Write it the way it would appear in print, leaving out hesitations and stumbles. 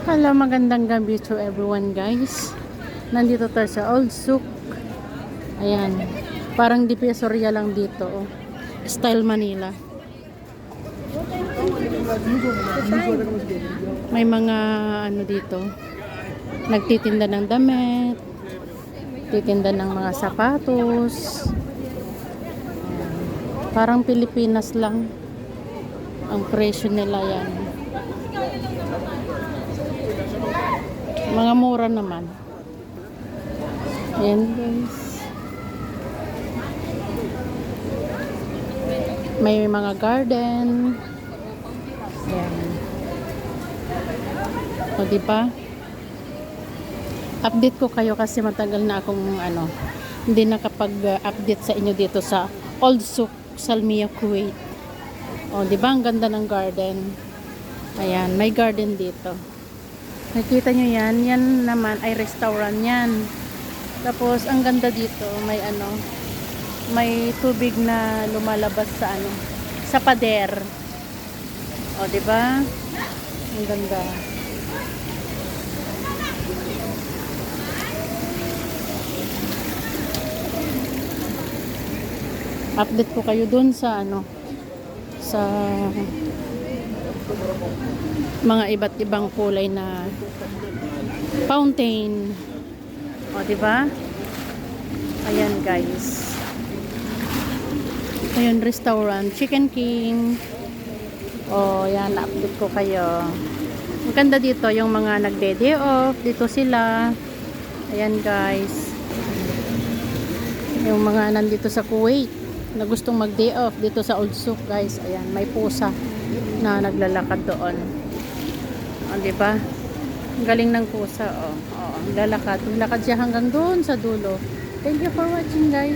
Hello, magandang gabi to everyone guys. Nandito tayo sa Old Souk. Ayan. Parang Divisoria lang dito. Oh. Style Manila. May mga ano dito. Nagtitinda ng damit. Titinda ng mga sapatos. Ayan. Parang Pilipinas lang. Ang presyo nila yan. Mga mura naman. Ayan guys. May mga garden. Ayan. O diba? Update ko kayo kasi matagal na akong hindi nakapag-update sa inyo dito sa Old Souk, Salmiya, Kuwait. O diba ang ganda ng garden. Ayan, may garden dito. Nakikita nyo yan, yan naman ay restaurant yan. Tapos ang ganda dito, may tubig na lumalabas sa pader. O, di ba? Ang ganda. Update ko kayo dun sa sa mga iba't ibang kulay na fountain. O, diba? Ayan, guys. Ayan, restaurant. Chicken King. O, yan. Na-update ko kayo. Ang ganda dito, yung mga nagde-day off. Dito sila. Ayan, guys. Yung mga nandito sa Kuwait na gustong mag-day off dito sa Old Souk, guys. Ayan, may pusa na naglalakad doon. O, diba? Ang galing ng pusa, oh. Oh, lalakad. Lalakad siya hanggang doon sa dulo. Thank you for watching, guys.